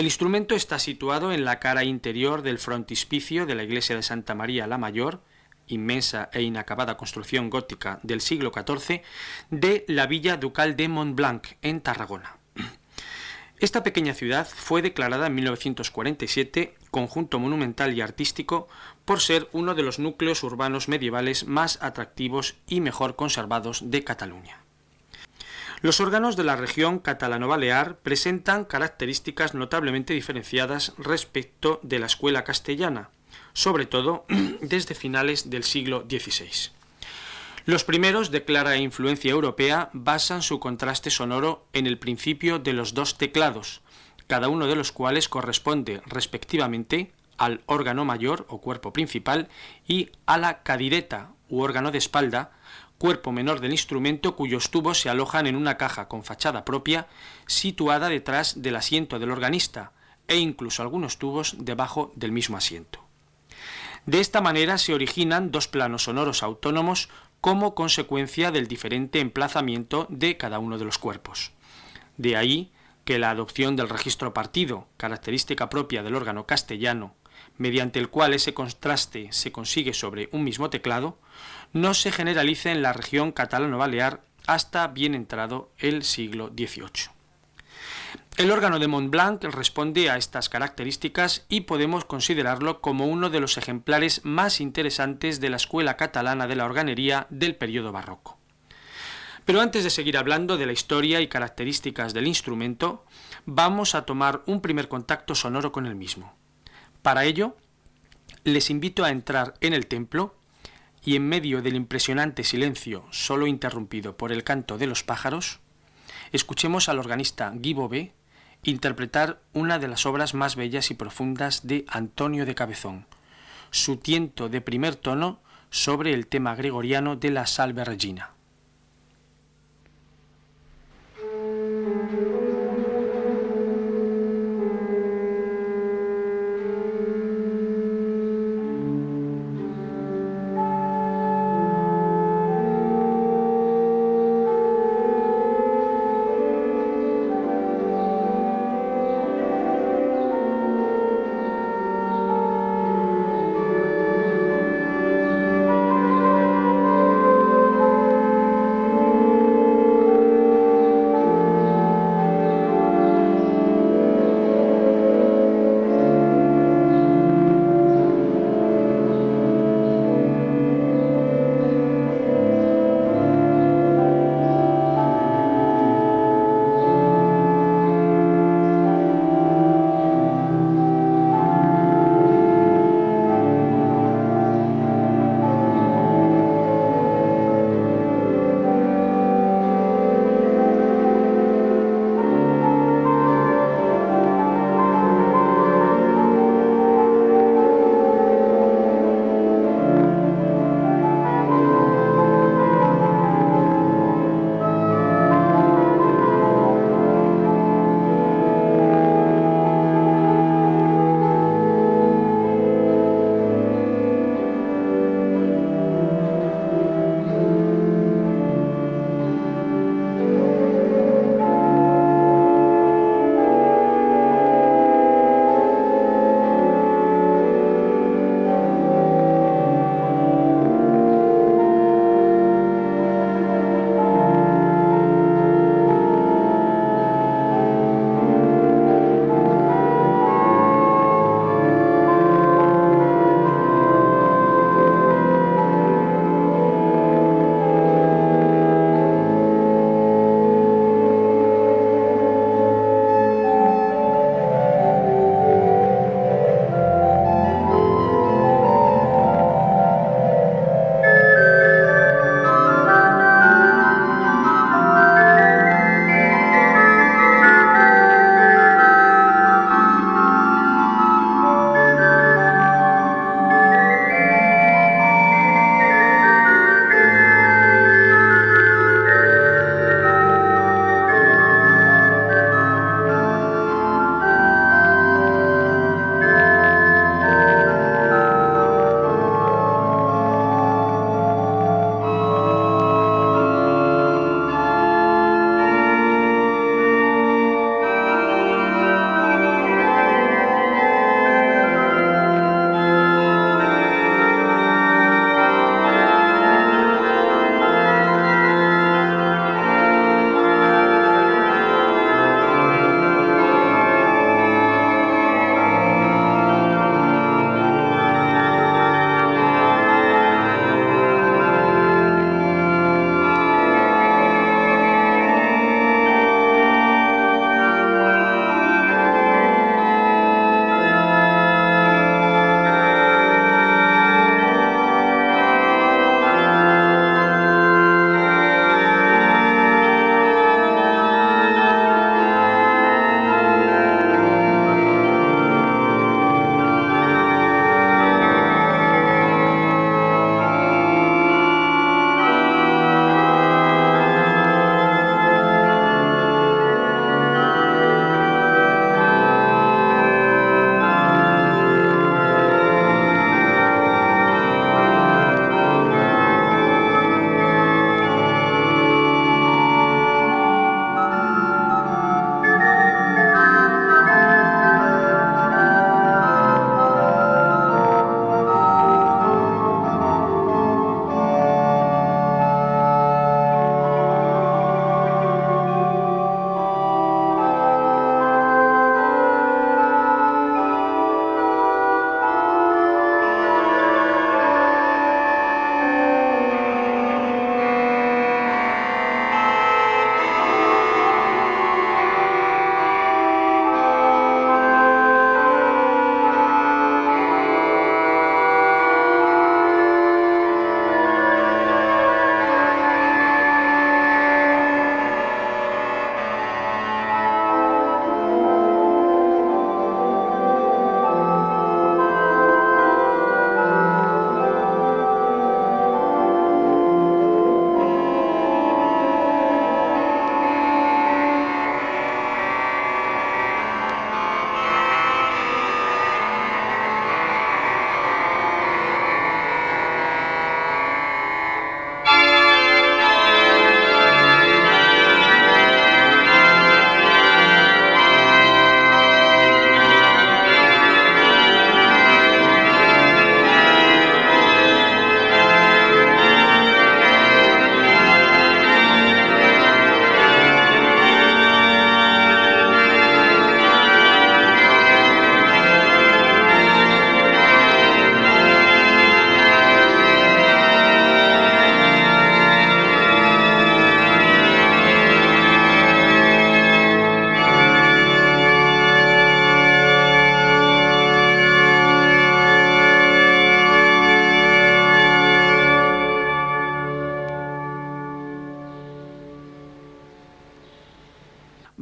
El instrumento está situado en la cara interior del frontispicio de la iglesia de Santa María la Mayor, inmensa e inacabada construcción gótica del siglo XIV, de la villa ducal de Montblanc, en Tarragona. Esta pequeña ciudad fue declarada en 1947 conjunto monumental y artístico por ser uno de los núcleos urbanos medievales más atractivos y mejor conservados de Cataluña. Los órganos de la región catalano-balear presentan características notablemente diferenciadas respecto de la escuela castellana, sobre todo desde finales del siglo XVI. Los primeros, de clara influencia europea, basan su contraste sonoro en el principio de los dos teclados, cada uno de los cuales corresponde respectivamente al órgano mayor o cuerpo principal y a la cadireta u órgano de espalda, cuerpo menor del instrumento cuyos tubos se alojan en una caja con fachada propia situada detrás del asiento del organista e incluso algunos tubos debajo del mismo asiento. De esta manera se originan dos planos sonoros autónomos como consecuencia del diferente emplazamiento de cada uno de los cuerpos. De ahí que la adopción del registro partido, característica propia del órgano castellano, mediante el cual ese contraste se consigue sobre un mismo teclado, no se generalice en la región catalano-balear hasta bien entrado el siglo XVIII. El órgano de Montblanc responde a estas características y podemos considerarlo como uno de los ejemplares más interesantes de la escuela catalana de la organería del periodo barroco. Pero antes de seguir hablando de la historia y características del instrumento, vamos a tomar un primer contacto sonoro con el mismo. Para ello, les invito a entrar en el templo y en medio del impresionante silencio, solo interrumpido por el canto de los pájaros, escuchemos al organista Guy Bové interpretar una de las obras más bellas y profundas de Antonio de Cabezón, su tiento de primer tono sobre el tema gregoriano de la Salve Regina.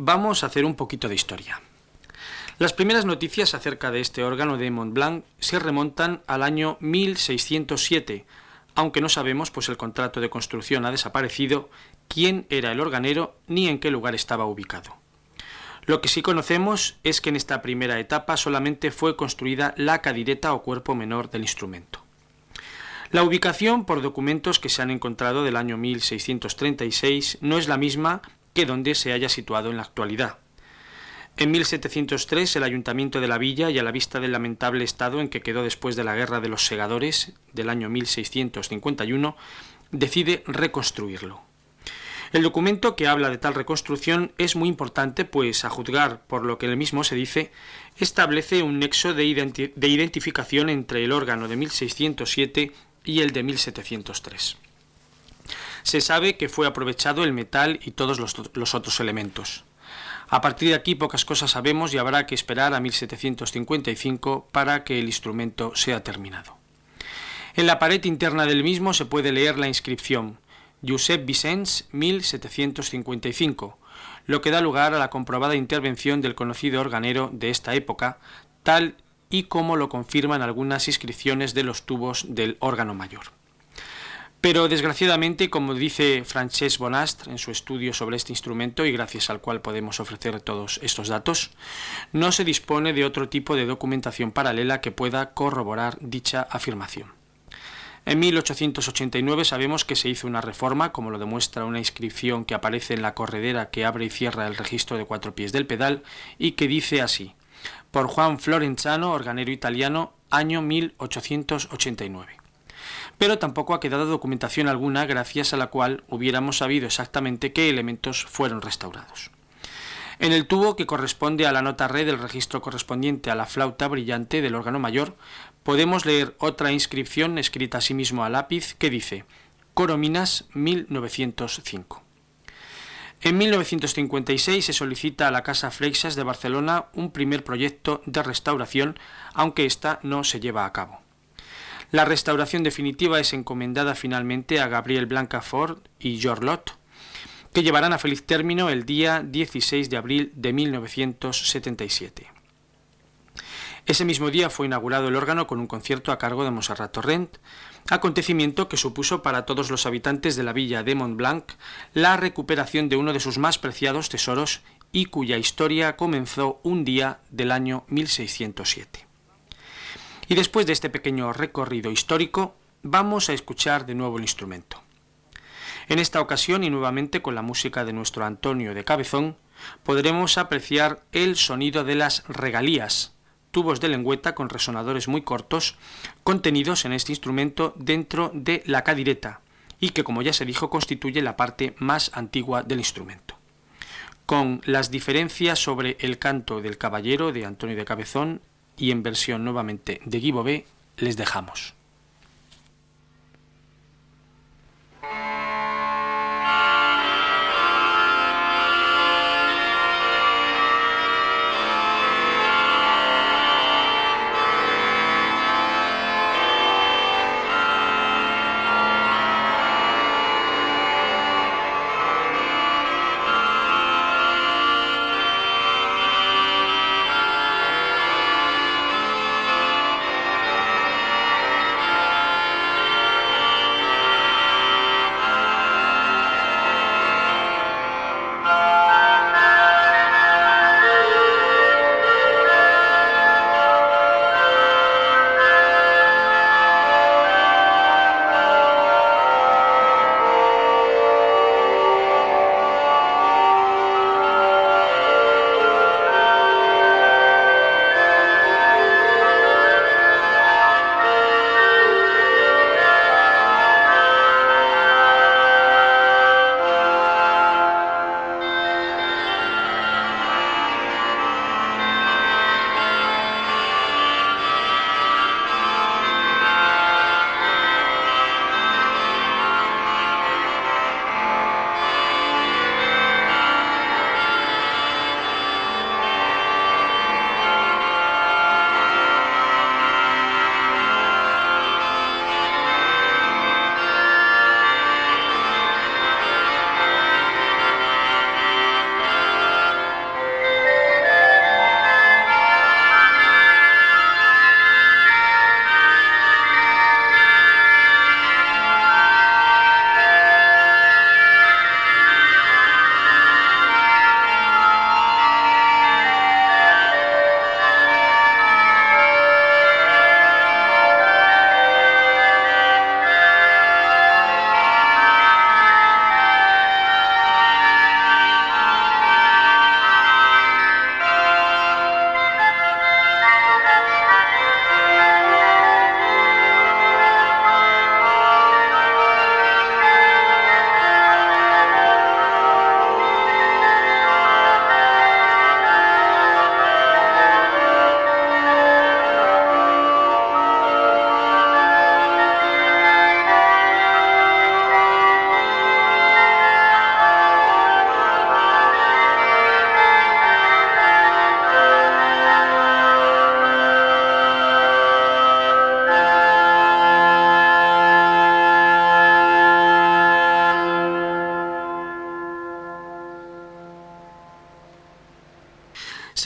vamos a hacer un poquito de historia. Las primeras noticias acerca de este órgano de Montblanc se remontan al año 1607, aunque no sabemos, pues el contrato de construcción ha desaparecido, quién era el organero ni en qué lugar estaba ubicado. Lo que sí conocemos es que en esta primera etapa solamente fue construida la cadireta o cuerpo menor del instrumento. La ubicación, por documentos que se han encontrado del año 1636, no es la misma que donde se haya situado en la actualidad. En 1703 el ayuntamiento de la villa, y a la vista del lamentable estado en que quedó después de la Guerra de los Segadores del año 1651, decide reconstruirlo. El documento que habla de tal reconstrucción es muy importante, pues, a juzgar por lo que en el mismo se dice, establece un nexo de identificación entre el órgano de 1607 y el de 1703. Se sabe que fue aprovechado el metal y todos los otros elementos. A partir de aquí pocas cosas sabemos y habrá que esperar a 1755 para que el instrumento sea terminado. En la pared interna del mismo se puede leer la inscripción Josep Vicens 1755, lo que da lugar a la comprobada intervención del conocido organero de esta época, tal y como lo confirman algunas inscripciones de los tubos del órgano mayor. Pero desgraciadamente, como dice Francesc Bonastre en su estudio sobre este instrumento, y gracias al cual podemos ofrecer todos estos datos, no se dispone de otro tipo de documentación paralela que pueda corroborar dicha afirmación. En 1889 sabemos que se hizo una reforma, como lo demuestra una inscripción que aparece en la corredera que abre y cierra el registro de 4 pies del pedal, y que dice así: por Juan Florenzano, organero italiano, año 1889. Pero tampoco ha quedado documentación alguna gracias a la cual hubiéramos sabido exactamente qué elementos fueron restaurados. En el tubo que corresponde a la nota re del registro correspondiente a la flauta brillante del órgano mayor, podemos leer otra inscripción escrita asimismo a lápiz que dice Corominas 1905. En 1956 se solicita a la Casa Freixas de Barcelona un primer proyecto de restauración, aunque ésta no se lleva a cabo. La restauración definitiva es encomendada finalmente a Gabriel Blancafort y George Lott, que llevarán a feliz término el día 16 de abril de 1977. Ese mismo día fue inaugurado el órgano con un concierto a cargo de Montserrat Torrent, acontecimiento que supuso para todos los habitantes de la villa de Montblanc la recuperación de uno de sus más preciados tesoros y cuya historia comenzó un día del año 1607. Y después de este pequeño recorrido histórico, vamos a escuchar de nuevo el instrumento. En esta ocasión, y nuevamente con la música de nuestro Antonio de Cabezón, podremos apreciar el sonido de las regalías, tubos de lengüeta con resonadores muy cortos, contenidos en este instrumento dentro de la cadireta, y que, como ya se dijo, constituye la parte más antigua del instrumento. Con las diferencias sobre el canto del caballero de Antonio de Cabezón, y en versión nuevamente de Guy Bové, les dejamos.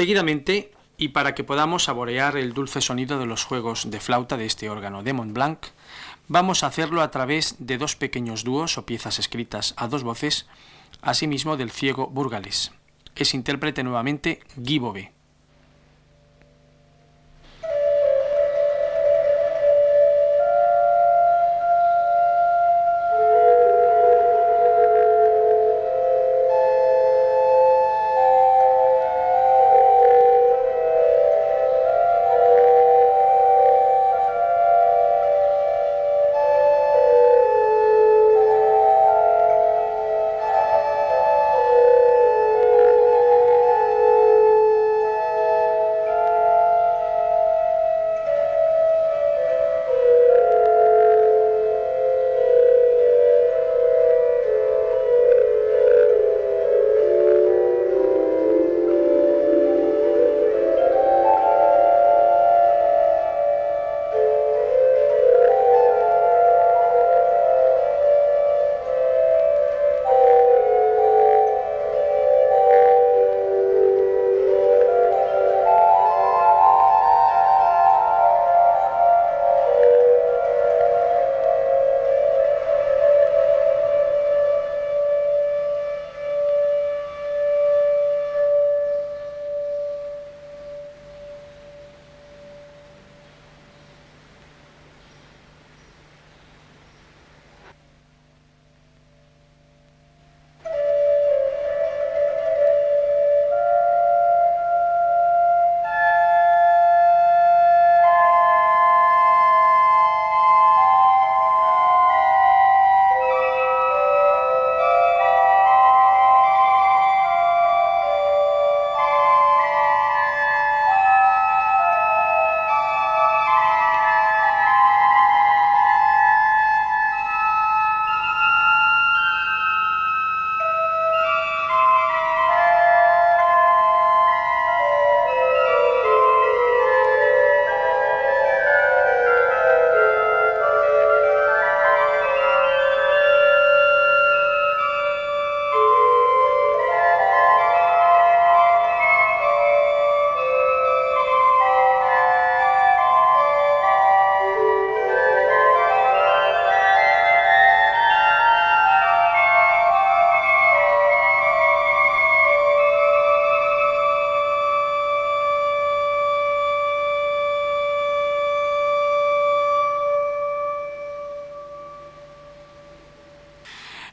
Seguidamente, y para que podamos saborear el dulce sonido de los juegos de flauta de este órgano de Montblanc, vamos a hacerlo a través de dos pequeños dúos o piezas escritas a dos voces, asimismo del ciego burgalés. Es intérprete nuevamente Guy Bové.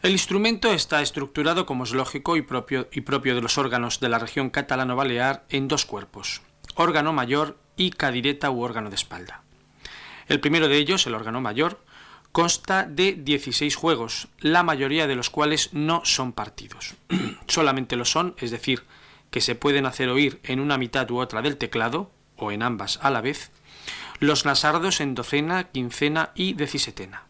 El instrumento está estructurado, como es lógico y propio de los órganos de la región catalano-balear, en dos cuerpos, órgano mayor y cadireta u órgano de espalda. El primero de ellos, el órgano mayor, consta de 16 juegos, la mayoría de los cuales no son partidos. Solamente lo son, es decir, que se pueden hacer oír en una mitad u otra del teclado, o en ambas a la vez, los nasardos en docena, quincena y decisetena.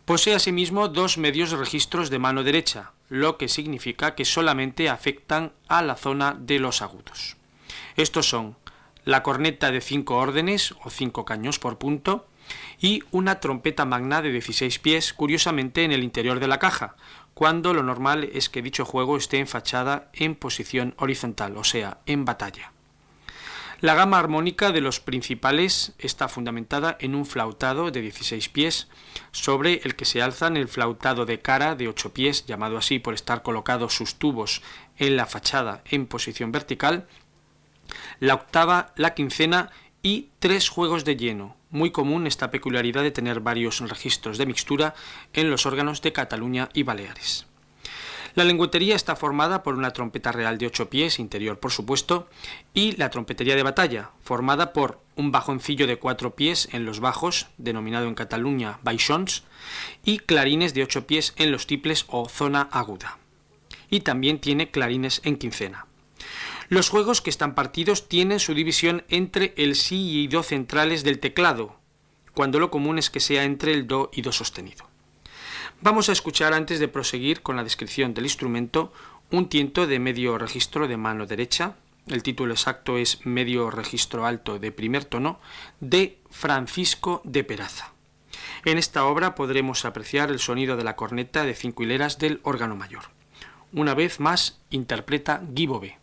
Posee asimismo dos medios registros de mano derecha, lo que significa que solamente afectan a la zona de los agudos. Estos son la corneta de 5 órdenes o 5 caños por punto y una trompeta magna de 16 pies, curiosamente en el interior de la caja, cuando lo normal es que dicho juego esté enfachada en posición horizontal, o sea, en batalla. La gama armónica de los principales está fundamentada en un flautado de 16 pies, sobre el que se alzan el flautado de cara de 8 pies, llamado así por estar colocados sus tubos en la fachada en posición vertical, la octava, la quincena y 3 juegos de lleno, muy común esta peculiaridad de tener varios registros de mixtura en los órganos de Cataluña y Baleares. La lengüetería está formada por una trompeta real de 8 pies, interior por supuesto, y la trompetería de batalla, formada por un bajoncillo de 4 pies en los bajos, denominado en Cataluña baixons, y clarines de 8 pies en los tiples o zona aguda. Y también tiene clarines en quincena. Los juegos que están partidos tienen su división entre el si y do centrales del teclado, cuando lo común es que sea entre el do y do sostenido. Vamos a escuchar, antes de proseguir con la descripción del instrumento, un tiento de medio registro de mano derecha, el título exacto es Medio registro alto de primer tono, de Francisco de Peraza. En esta obra podremos apreciar el sonido de la corneta de 5 hileras del órgano mayor. Una vez más interpreta Guy Bové.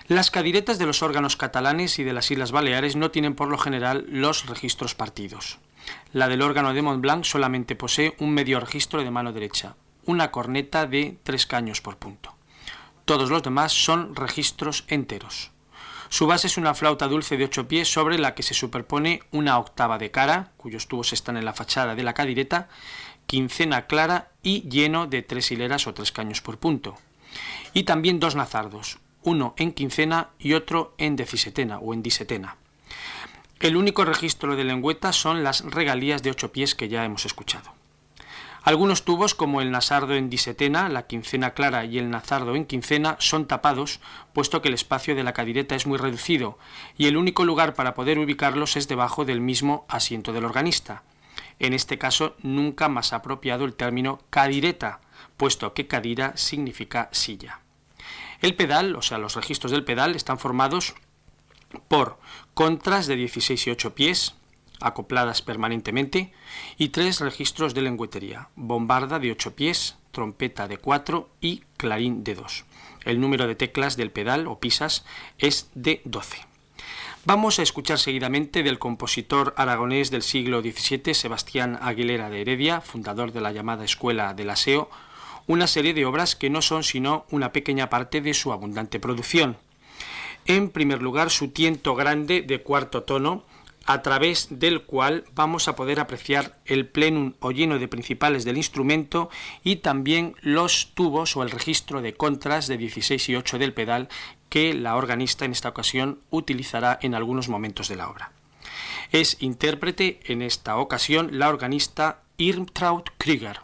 Las cadiretas de los órganos catalanes y de las Islas Baleares no tienen por lo general los registros partidos. La del órgano de Montblanc solamente posee un medio registro de mano derecha, una corneta de 3 caños por punto. Todos los demás son registros enteros. Su base es una flauta dulce de 8 pies sobre la que se superpone una octava de cara, cuyos tubos están en la fachada de la cadireta, quincena clara y lleno de 3 hileras o 3 caños por punto. Y también 2 nazardos, uno en quincena y otro en decisetena o en disetena. El único registro de lengüeta son las regalías de 8 pies que ya hemos escuchado. Algunos tubos, como el nasardo en disetena, la quincena clara y el nazardo en quincena, son tapados, puesto que el espacio de la cadireta es muy reducido, y el único lugar para poder ubicarlos es debajo del mismo asiento del organista. En este caso, nunca más apropiado el término cadireta, puesto que cadira significa silla. El pedal, o sea, los registros del pedal, están formados por contras de 16 y 8 pies, acopladas permanentemente, y 3 registros de lengüetería, bombarda de 8 pies, trompeta de 4 y clarín de 2. El número de teclas del pedal o pisas es de 12. Vamos a escuchar seguidamente del compositor aragonés del siglo XVII, Sebastián Aguilera de Heredia, fundador de la llamada Escuela del Aseo, una serie de obras que no son sino una pequeña parte de su abundante producción. En primer lugar, su tiento grande de cuarto tono, a través del cual vamos a poder apreciar el plenum o lleno de principales del instrumento y también los tubos o el registro de contras de 16 y 8 del pedal que la organista en esta ocasión utilizará en algunos momentos de la obra. Es intérprete en esta ocasión la organista Irmtraud Krüger.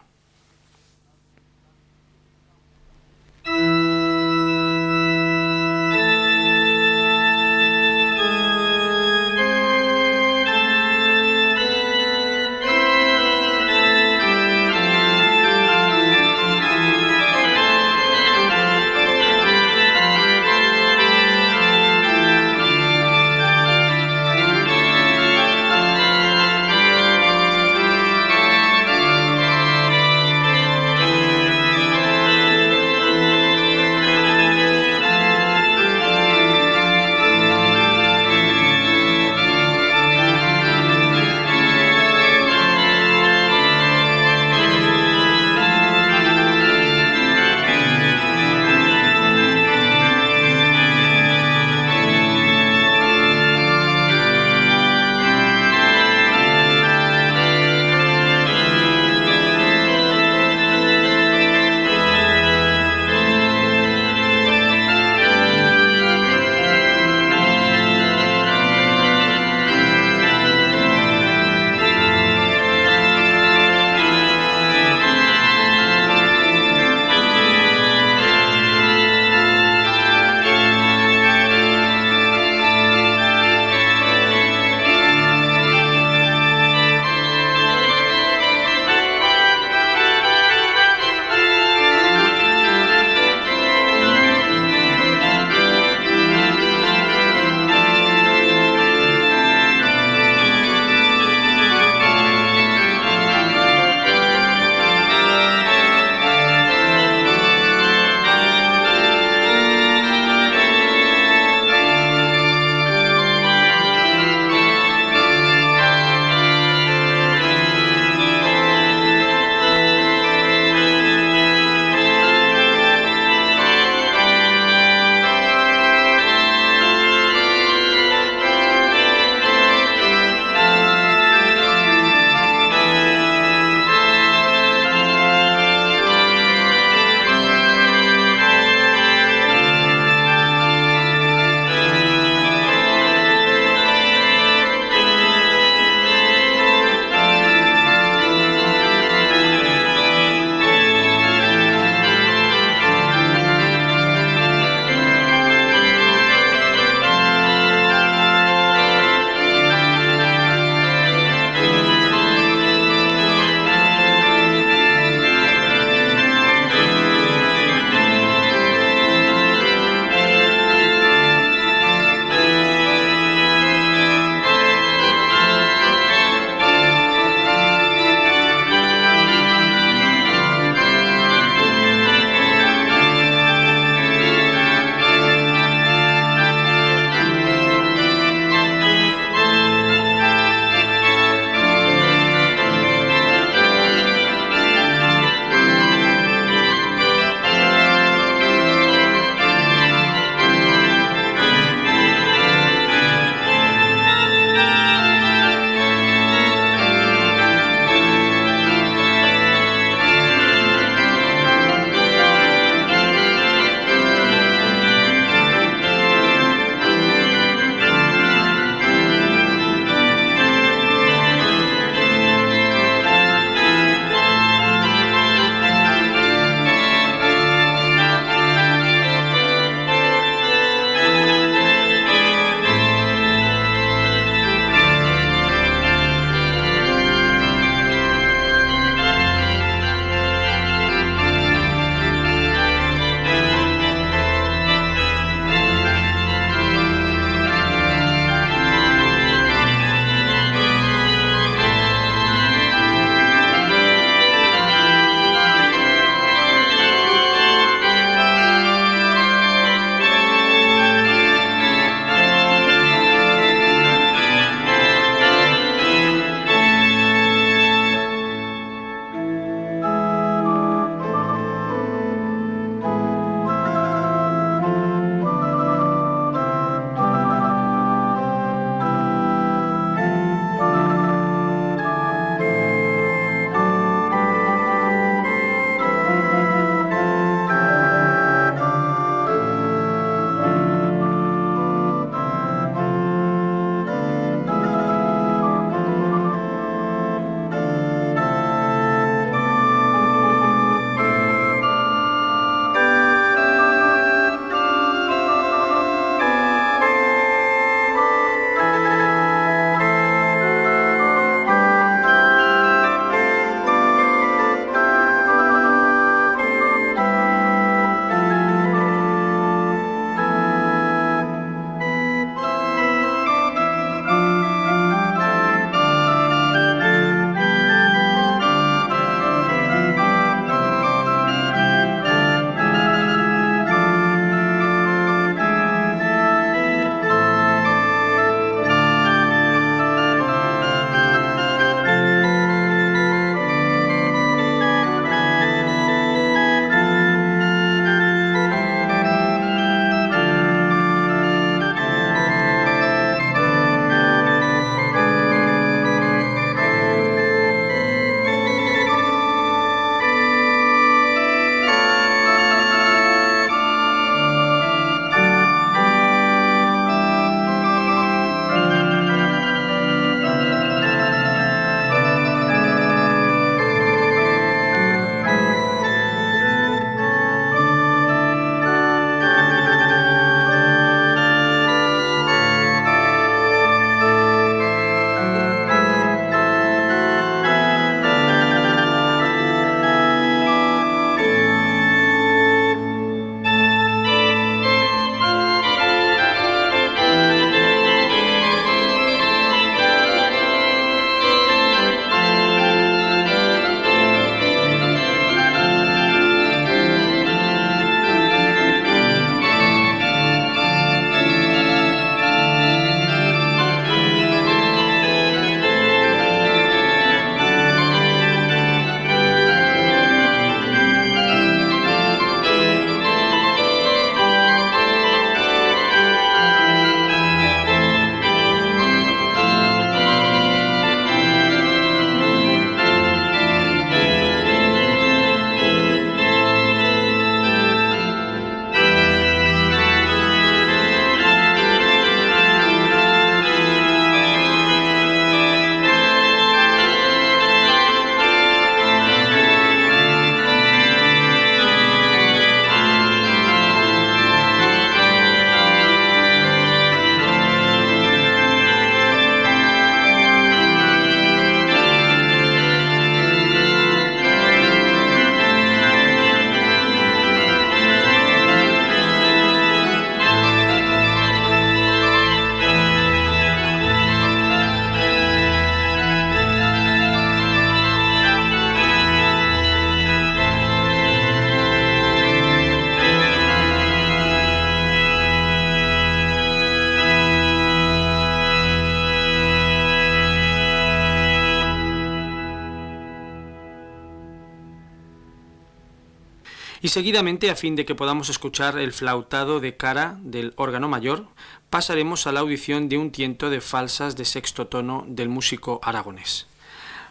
Y seguidamente, a fin de que podamos escuchar el flautado de cara del órgano mayor, pasaremos a la audición de un tiento de falsas de sexto tono del músico aragonés.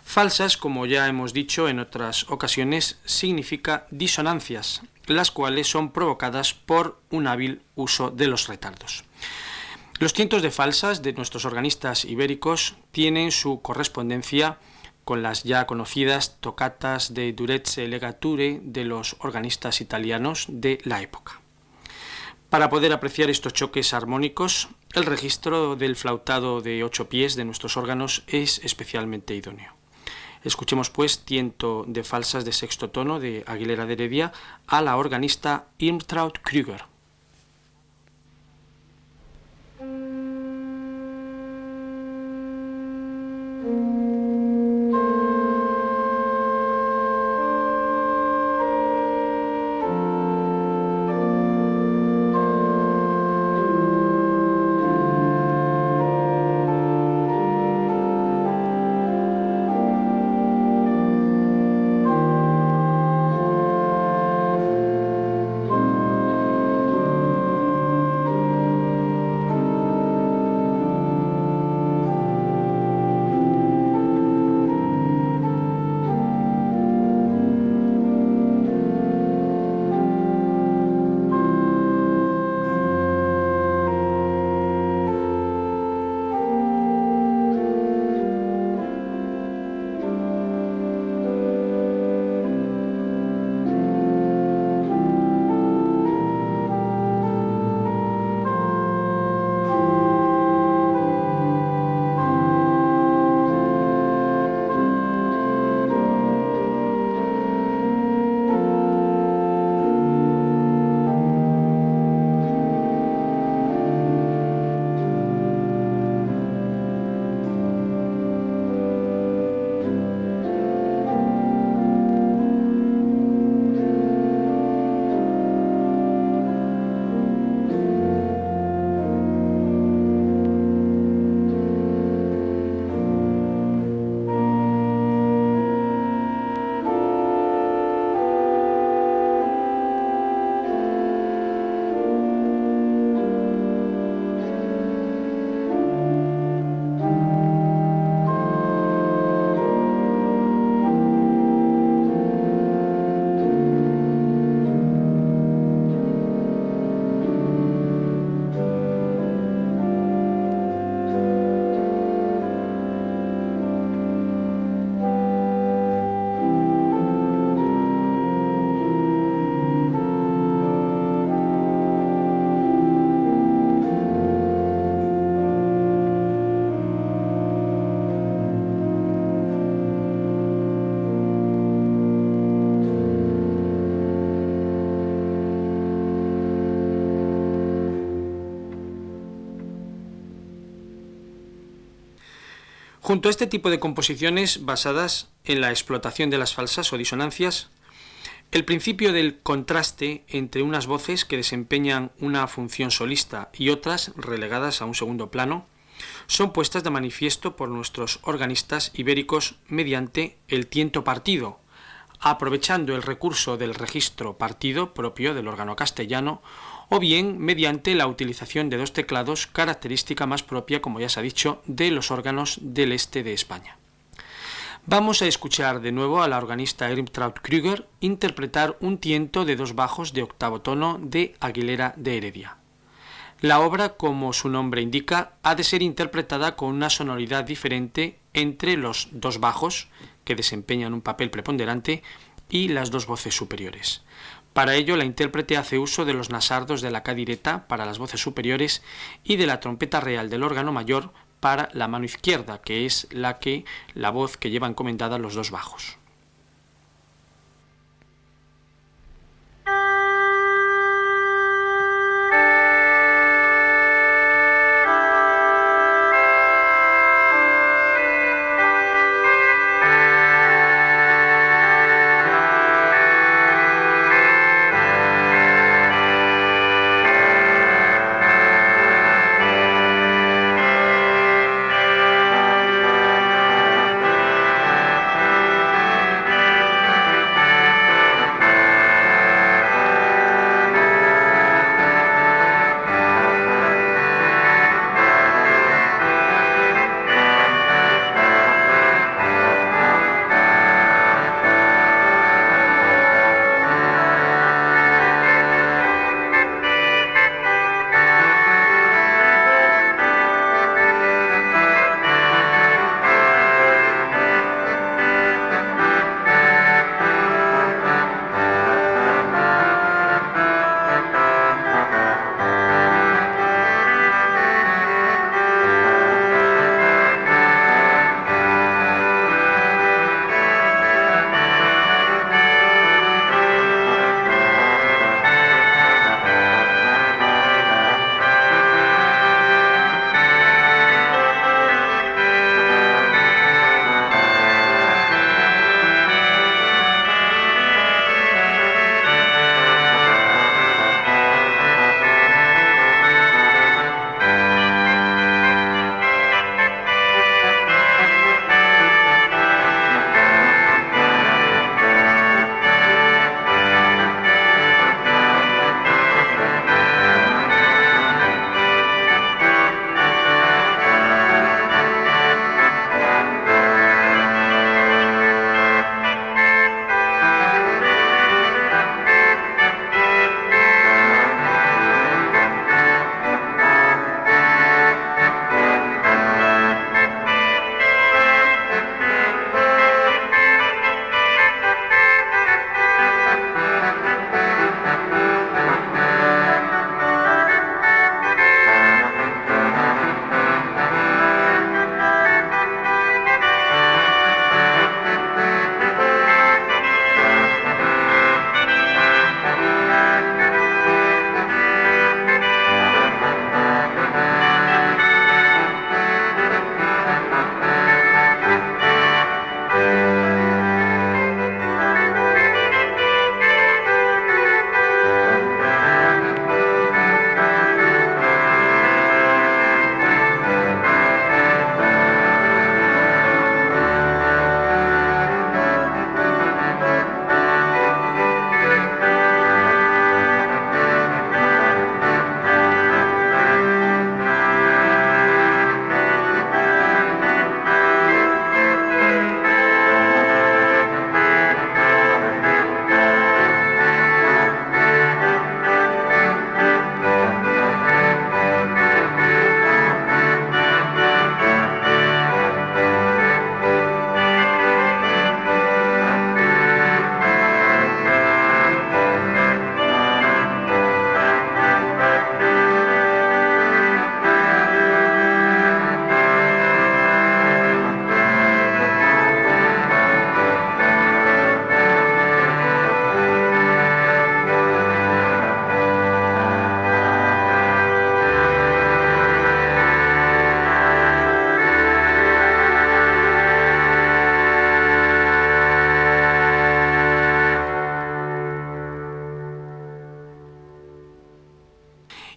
Falsas, como ya hemos dicho en otras ocasiones, significa disonancias, las cuales son provocadas por un hábil uso de los retardos. Los tientos de falsas de nuestros organistas ibéricos tienen su correspondencia con las ya conocidas toccatas de Durezze Legature de los organistas italianos de la época. Para poder apreciar estos choques armónicos, el registro del flautado de 8 pies de nuestros órganos es especialmente idóneo. Escuchemos pues tiento de falsas de sexto tono de Aguilera de Heredia a la organista Irmtraud Krüger. Junto a este tipo de composiciones basadas en la explotación de las falsas o disonancias, el principio del contraste entre unas voces que desempeñan una función solista y otras relegadas a un segundo plano son puestas de manifiesto por nuestros organistas ibéricos mediante el tiento partido, aprovechando el recurso del registro partido propio del órgano castellano, o bien mediante la utilización de dos teclados, característica más propia, como ya se ha dicho, de los órganos del este de España. Vamos a escuchar de nuevo a la organista Irmtraud Krüger interpretar un tiento de dos bajos de octavo tono de Aguilera de Heredia. La obra, como su nombre indica, ha de ser interpretada con una sonoridad diferente entre los dos bajos, que desempeñan un papel preponderante, y las dos voces superiores. Para ello, la intérprete hace uso de los nasardos de la cadireta para las voces superiores y de la trompeta real del órgano mayor para la mano izquierda, que es la voz que lleva encomendada los dos bajos.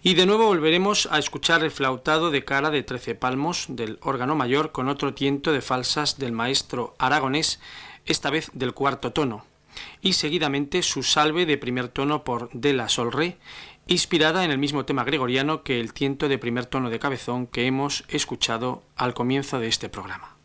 Y de nuevo volveremos a escuchar el flautado de cara de 13 palmos del órgano mayor con otro tiento de falsas del maestro aragonés, esta vez del cuarto tono, y seguidamente su salve de primer tono por de la sol re, inspirada en el mismo tema gregoriano que el tiento de primer tono de cabezón que hemos escuchado al comienzo de este programa.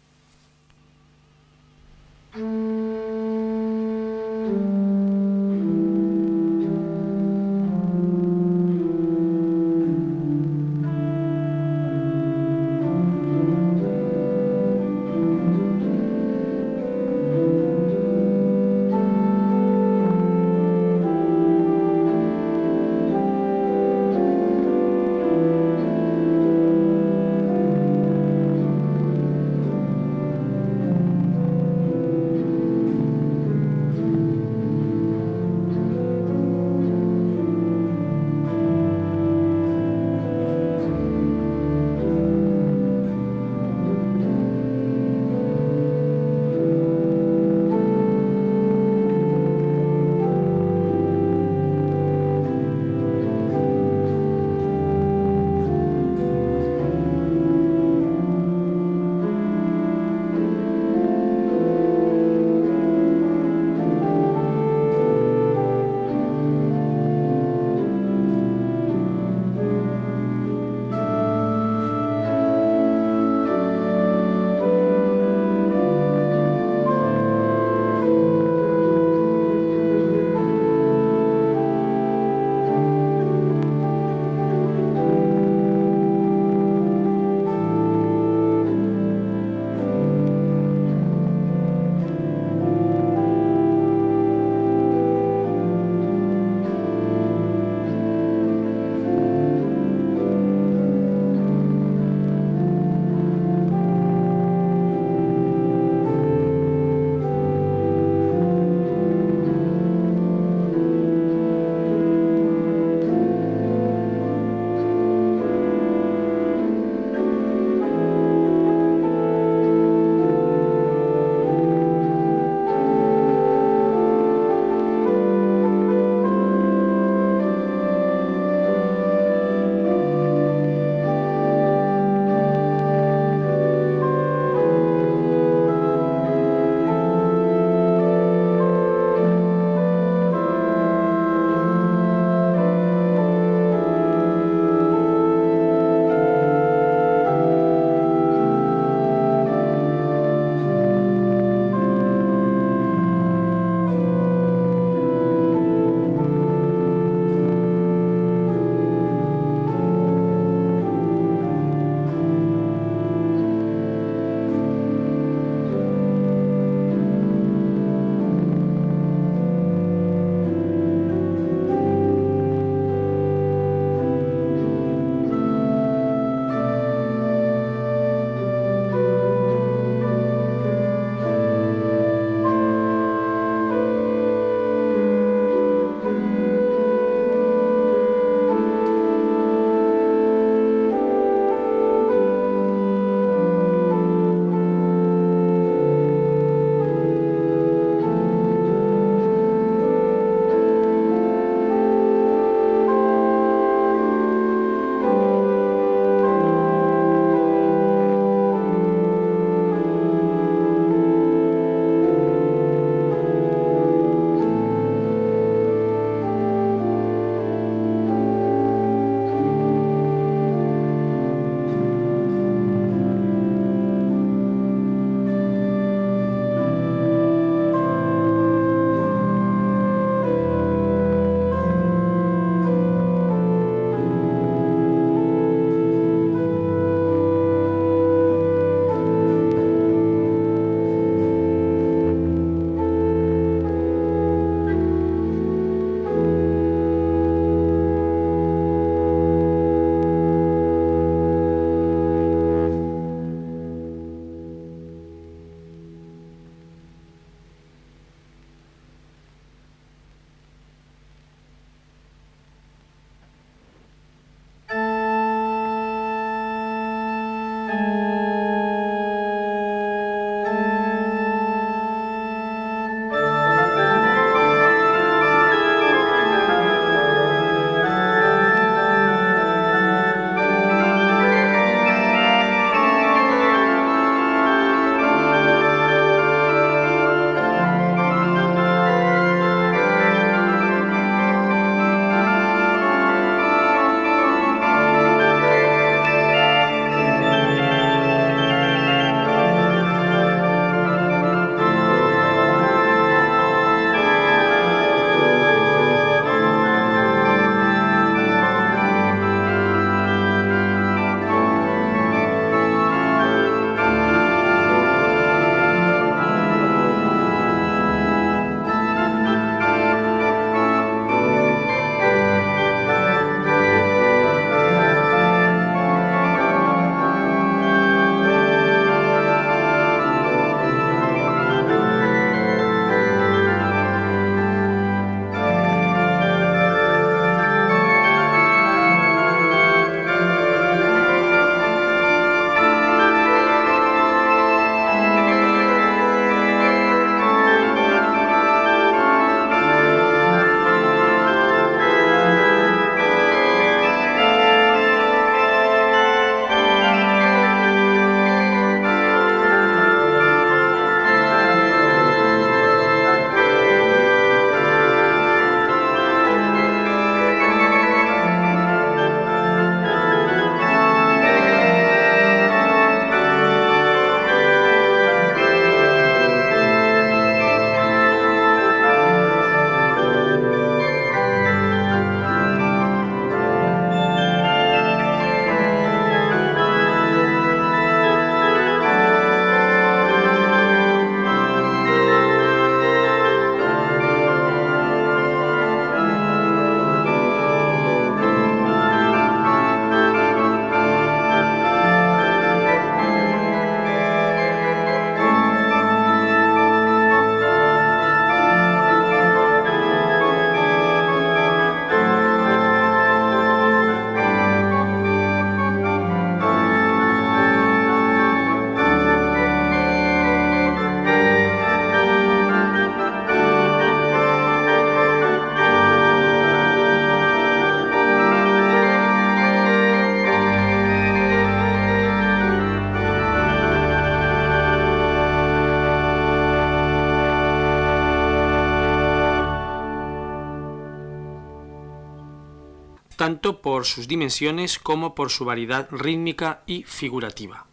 tanto por sus dimensiones como por su variedad rítmica y figurativa.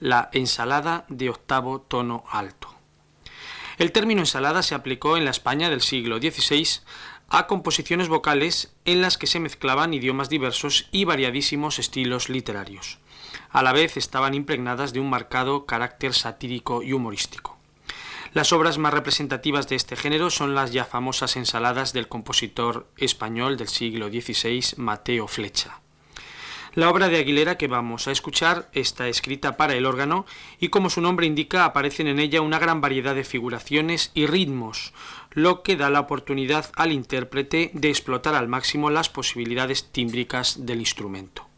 La ensalada de octavo tono alto. El término ensalada se aplicó en la España del siglo XVI a composiciones vocales en las que se mezclaban idiomas diversos y variadísimos estilos literarios. A la vez estaban impregnadas de un marcado carácter satírico y humorístico. Las obras más representativas de este género son las ya famosas ensaladas del compositor español del siglo XVI, Mateo Flecha. La obra de Aguilera que vamos a escuchar está escrita para el órgano y, como su nombre indica, aparecen en ella una gran variedad de figuraciones y ritmos, lo que da la oportunidad al intérprete de explotar al máximo las posibilidades tímbricas del instrumento.